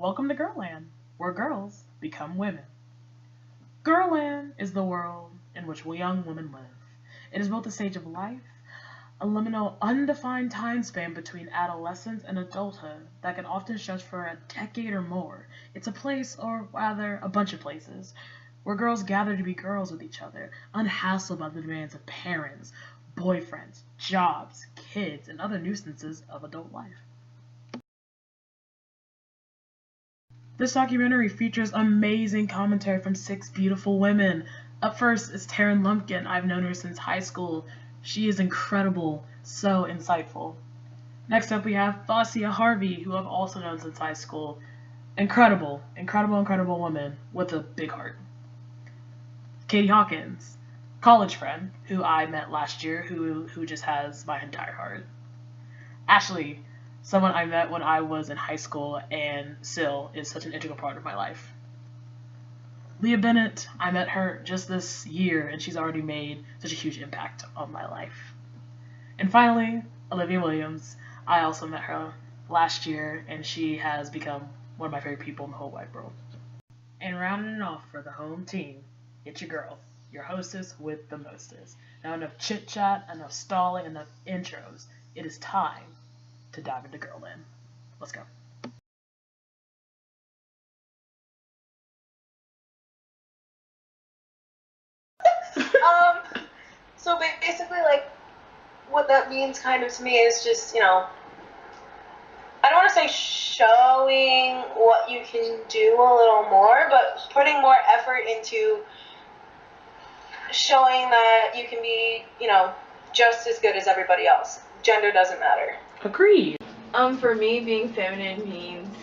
Welcome to Girlland, where girls become women. Girlland is the world in which young women live. It is both a stage of life, a liminal, undefined time span between adolescence and adulthood that can often stretch for a decade or more. It's a place, or rather, a bunch of places, where girls gather to be girls with each other, unhassled by the demands of parents, boyfriends, jobs, kids, and other nuisances of adult life. This documentary features amazing commentary from six beautiful women. Up first is Taryn Lumpkin. I've known her since high school. She is incredible, so insightful. Next up we have Fasia Harvey, who I've also known since high school. Incredible, incredible, incredible woman with a big heart. Katie Hawkins, college friend, who I met last year, who just has my entire heart. Ashley, someone I met when I was in high school and still is such an integral part of my life. Leah Bennett, I met her just this year and she's already made such a huge impact on my life. And finally, Olivia Williams, I also met her last year and she has become one of my favorite people in the whole wide world. And rounding it off for the home team, it's your girl, your hostess with the mostest. Now enough chit chat, enough stalling, enough intros. It is time to dive into Girlland. Let's go. So basically, like, what that means kind of to me is just, I don't want to say showing what you can do a little more, but putting more effort into showing that you can be, just as good as everybody else. Gender doesn't matter. Agreed. For me, being feminine means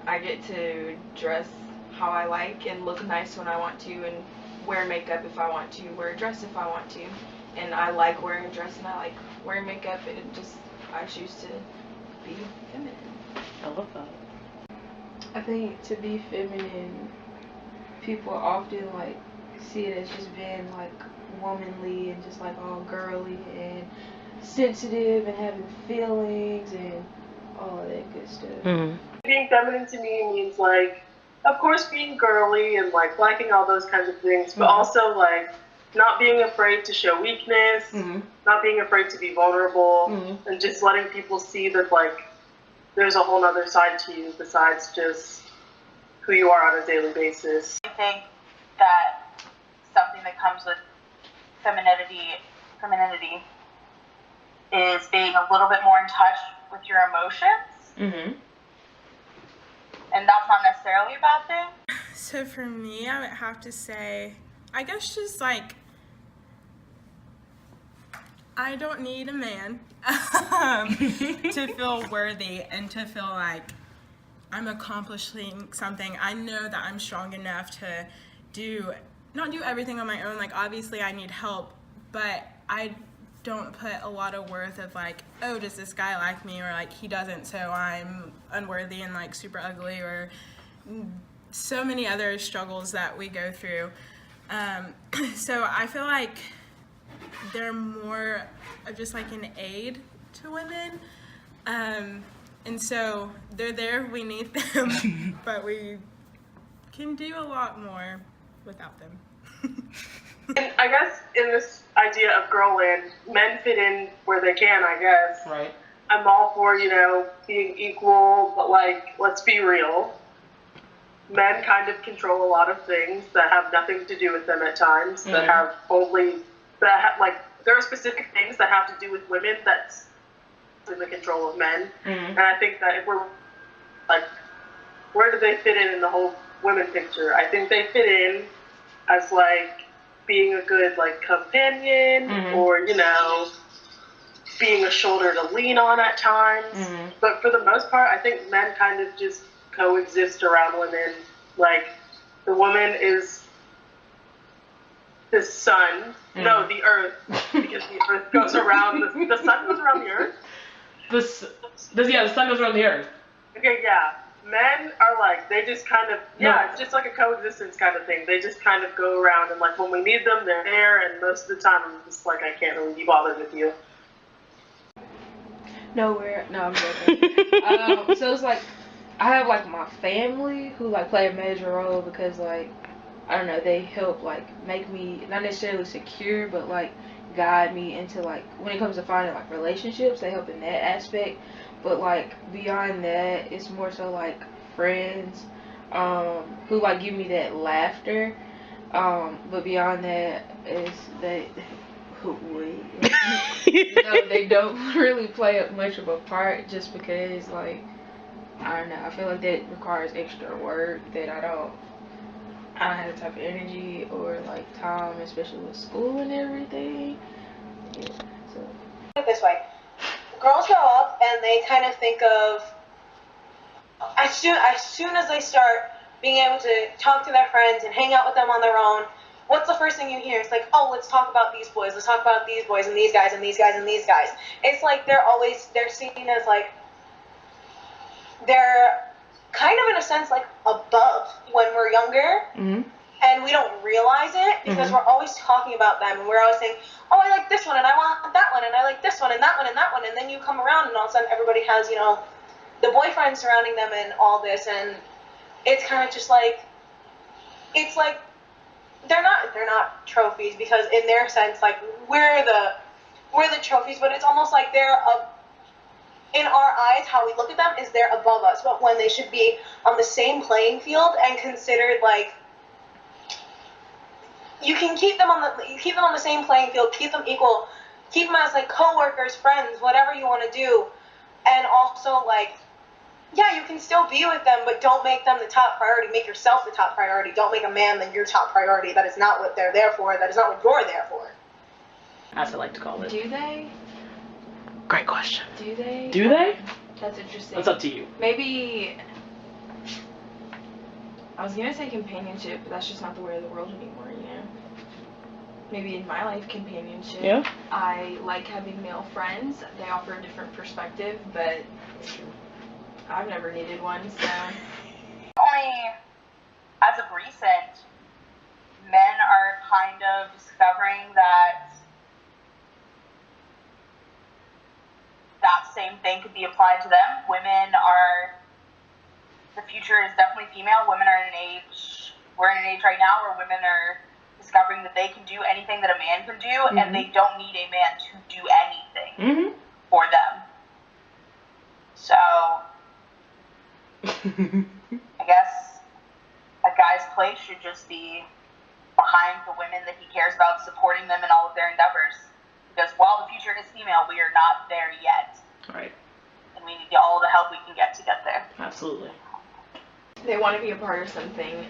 I get to dress how I like and look nice when I want to and wear makeup if I want to, wear a dress if I want to. And I like wearing a dress and I like wearing makeup and I choose to be feminine. I love that. I think to be feminine, people often like see it as just being like womanly and just like all girly and sensitive and having feelings and all that good stuff. Mm-hmm. Being feminine to me means like, of course, being girly and like liking all those kinds of things, but also like not being afraid to show weakness, not being afraid to be vulnerable, and just letting people see that like there's a whole other side to you besides just who you are on a daily basis. I think that something that comes with femininity is being a little bit more in touch with your emotions. And that's not necessarily a bad thing. So for me, I would have to say, I guess just like, I don't need a man to feel worthy and to feel like I'm accomplishing something. I know that I'm strong enough to not do everything on my own. Like, obviously I need help, but I don't put a lot of worth of like, oh, does this guy like me, or like he doesn't, so I'm unworthy and like super ugly, or so many other struggles that we go through. So I feel like they're more of just like an aid to women, and so they're there, we need them, but we can do a lot more without them. And I guess in this idea of Girlland, men fit in where they can, I guess. Right. I'm all for, being equal, but like, let's be real. Men kind of control a lot of things that have nothing to do with them at times, there are specific things that have to do with women that's in the control of men. And I think that if we're, like, where do they fit in the whole women picture? I think they fit in as, like, being a good, like, companion, or, being a shoulder to lean on at times. But for the most part, I think men kind of just coexist around women. Like, the woman is the sun, no, the earth, because the earth goes around, the sun goes around the earth? The sun goes around the earth. Okay, yeah. Men are like, they just kind of, it's just like a coexistence kind of thing. They just kind of go around and like when we need them, they're there, and most of the time I'm just like, I can't really be bothered with you. No, I'm joking. So it's like I have like my family who like play a major role because like I don't know, they help like make me not necessarily secure, but like guide me into like when it comes to finding like relationships, they help in that aspect. But like beyond that, it's more so like friends who like give me that laughter. But beyond that is they they don't really play much of a part just because like I don't know, I feel like that requires extra work that I don't have the type of energy or like time, especially with school and everything. Yeah, so. Put it this way, girls grow up and they kind of think of as soon as they start being able to talk to their friends and hang out with them on their own, what's the first thing you hear? It's like, oh, let's talk about these boys, let's talk about these boys and these guys and these guys and these guys. It's like they're seen as like they're kind of in a sense like above when we're younger. Mm-hmm. And we don't realize it because we're always talking about them and we're always saying, oh, I like this one and I want that one and I like this one and that one and that one. And then you come around and all of a sudden everybody has, the boyfriend surrounding them and all this, and it's kind of just like, it's like they're not trophies because in their sense, like we're the trophies, but it's almost like they're in our eyes, how we look at them is they're above us, but when they should be on the same playing field and considered like, you can keep them on the same playing field, keep them equal, keep them as like co-workers, friends, whatever you want to do, and also like, yeah, you can still be with them, but don't make them the top priority. Make yourself the top priority. Don't make a man your top priority. That is not what they're there for. That is not what you're there for. As I like to call it. Do they? Great question. Do they? Do they? That's interesting. That's up to you. Maybe, I was going to say companionship, but that's just not the way of the world anymore, Maybe in my life, companionship. Yeah. I like having male friends. They offer a different perspective, but I've never needed one, so. Only as of recent, men are kind of discovering that same thing could be applied to them. The future is definitely female. We're in an age right now where women are discovering that they can do anything that a man can do, and they don't need a man to do anything for them. So, I guess a guy's place should just be behind the women that he cares about, supporting them in all of their endeavors. Because while the future is female, we are not there yet. Right. And we need all the help we can get to get there. Absolutely. They want to be a part of something.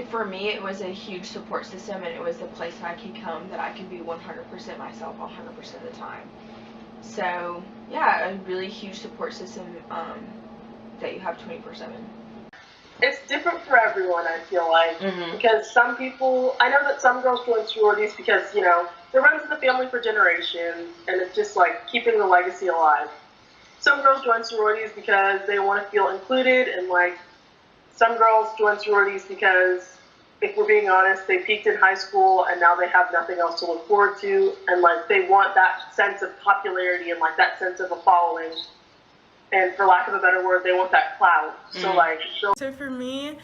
For me, it was a huge support system, and it was a place I could come that I could be 100% myself 100% of the time. So, yeah, a really huge support system that you have 24/7. It's different for everyone, I feel like, because some people, I know that some girls join sororities because, they're runs in the family for generations, and it's just like keeping the legacy alive. Some girls join sororities because they want to feel included, and like some girls join sororities because, if we're being honest, they peaked in high school and now they have nothing else to look forward to, and like they want that sense of popularity and like that sense of a following. And for lack of a better word, they want that clout. So for me,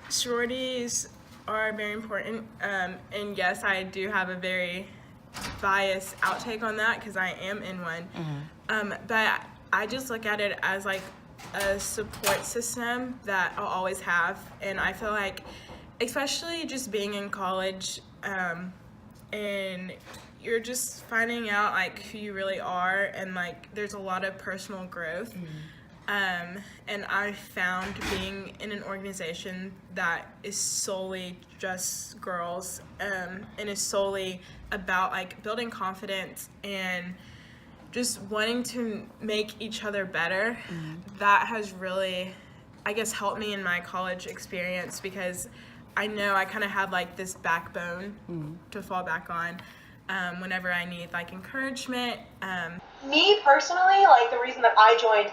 sororities are very important. And yes, I do have a very biased outtake on that because I am in one. But I just look at it as like a support system that I'll always have. And I feel like, especially just being in college, and you're just finding out like who you really are, and like there's a lot of personal growth. And I found being in an organization that is solely just girls, and is solely about like building confidence and just wanting to make each other better, that has really, I guess, helped me in my college experience, because I know I kind of had like this backbone to fall back on whenever I need like encouragement. Me personally, like the reason that I joined,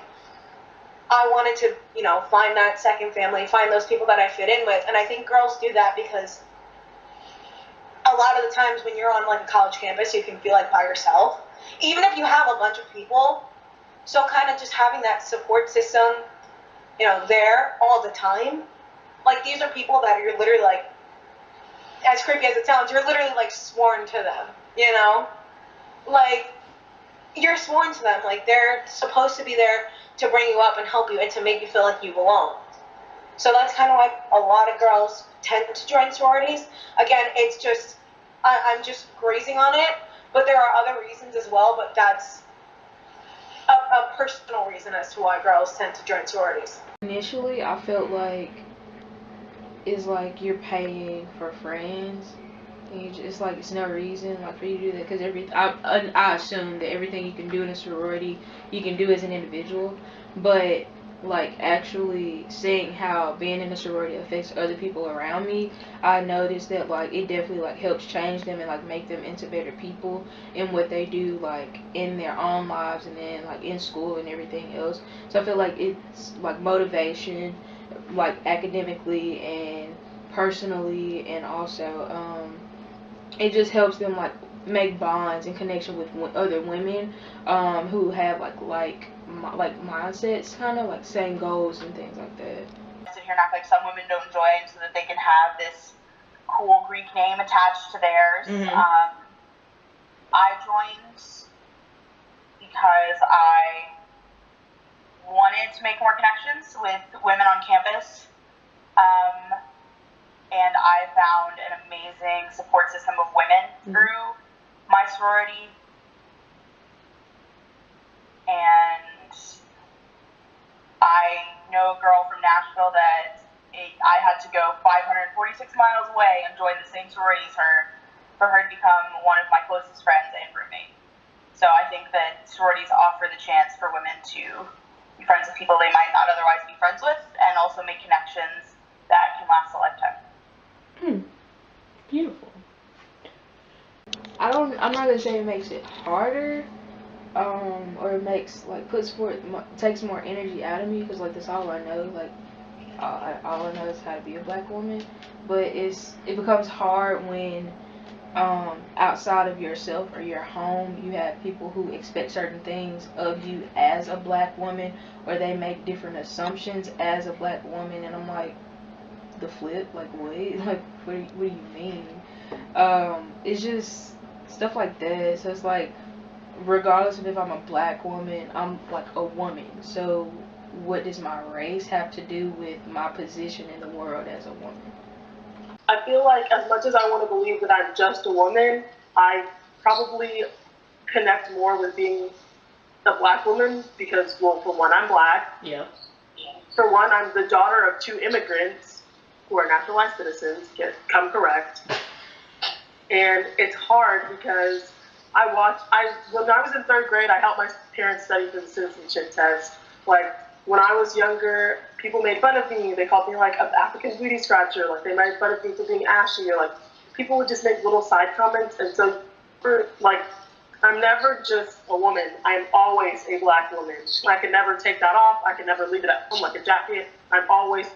I wanted to, find that second family, find those people that I fit in with. And I think girls do that because a lot of the times when you're on like a college campus, you can feel like by yourself. Even if you have a bunch of people So kind of just having that support system, you know, there all the time. Like, these are people that you're literally like, as creepy as it sounds, you're literally like sworn to them, you know? Like, you're sworn to them. Like, they're supposed to be there to bring you up and help you and to make you feel like you belong. So that's kind of why a lot of girls tend to join sororities. Again, it's just, I'm just grazing on it, but there are other reasons as well, but that's a personal reason as to why girls tend to join sororities. Initially, I felt like it's like you're paying for friends. And you just, it's like it's no reason like for you to do that, because I assume that everything you can do in a sorority you can do as an individual, but like actually seeing how being in a sorority affects other people around me, I noticed that like it definitely like helps change them and like make them into better people in what they do, like in their own lives and then like in school and everything else. So I feel like it's like motivation, like academically and personally, and also it just helps them like make bonds and connection with other women who have like mindsets, kind of like same goals and things like that. Sit here and act like some women don't join so that they can have this cool Greek name attached to theirs. I joined because I wanted to make more connections with women on campus. And I found an amazing support system of women through my sorority. And I know a girl from Nashville that I had to go 546 miles away and join the same sorority as her for her to become one of my closest friends and roommate. So I think that sororities offer the chance for women to be friends with people they might not otherwise be friends with, and also make connections that can last a lifetime. Beautiful. I'm not gonna say it makes it harder, or it makes like takes more energy out of me, because like that's all I know. Like all I know is how to be a black woman. But it becomes hard when outside of yourself or your home you have people who expect certain things of you as a black woman, or they make different assumptions as a black woman, and I'm like, the flip, like what? Like what do you mean? It's just stuff like that. So it's like, regardless of if I'm a black woman, I'm like a woman. So what does my race have to do with my position in the world as a woman? I feel like as much as I want to believe that I'm just a woman, I probably connect more with being a black woman because, well, for one, I'm black. Yeah. For one, I'm the daughter of 2 immigrants who are naturalized citizens, come correct. And it's hard because when I was in 3rd grade, I helped my parents study for the citizenship test. Like, when I was younger, people made fun of me. They called me like an African booty scratcher. Like, they made fun of me for being ashy. Or like, people would just make little side comments. And so, I'm never just a woman. I am always a black woman. I can never take that off. I can never leave it at home like a jacket. I'm always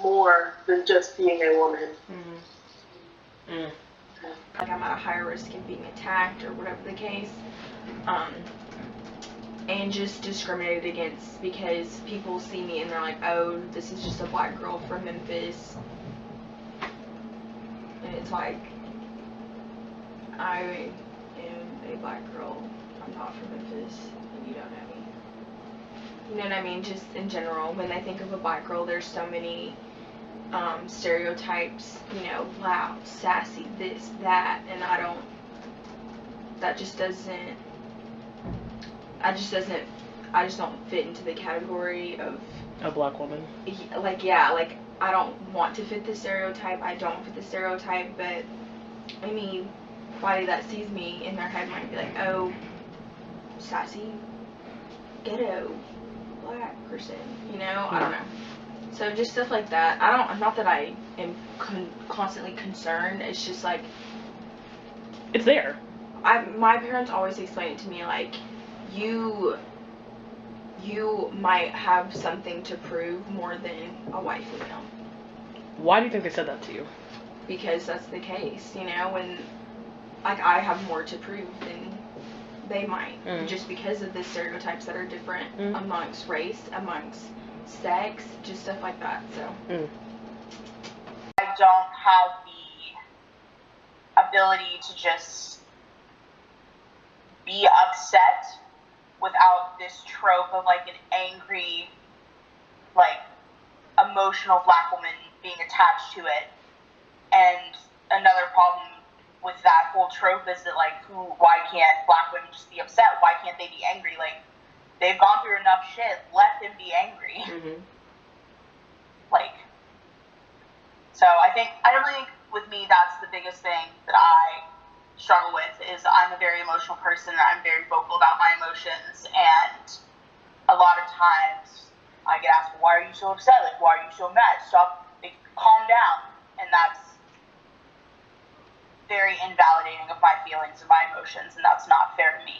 more than just being a woman. Like I'm at a higher risk of being attacked or whatever the case, and just discriminated against because people see me and they're like, oh, this is just a black girl from Memphis, and it's like, I am a black girl, I'm not from Memphis, and you don't know me. You know what I mean? Just in general, when they think of a black girl, there's so many stereotypes, you know, loud, sassy, this, that, and I just don't fit into the category of a black woman. Like, yeah, like, I don't want to fit the stereotype, I don't fit the stereotype, but anybody that sees me in their head might be like, oh, sassy, ghetto, black person, you know, I don't know. So just stuff like that. Not that I am constantly concerned. It's just like, it's there. My parents always explain it to me like, you might have something to prove more than a white female. Why do you think they said that to you? Because that's the case, you know, when like I have more to prove than they might, just because of the stereotypes that are different amongst race, amongst sex, just stuff like that. So I don't have the ability to just be upset without this trope of like an angry, like emotional black woman being attached to it. And another problem with that whole trope is that like why can't black women just be upset? Why can't they be angry? Like, they've gone through enough shit, let them be angry. Like, so I really think with me that's the biggest thing that I struggle with, is I'm a very emotional person and I'm very vocal about my emotions, and a lot of times I get asked, why are you so upset? Like, why are you so mad? Stop, like, calm down. And that's very invalidating of my feelings and my emotions, and that's not fair to me.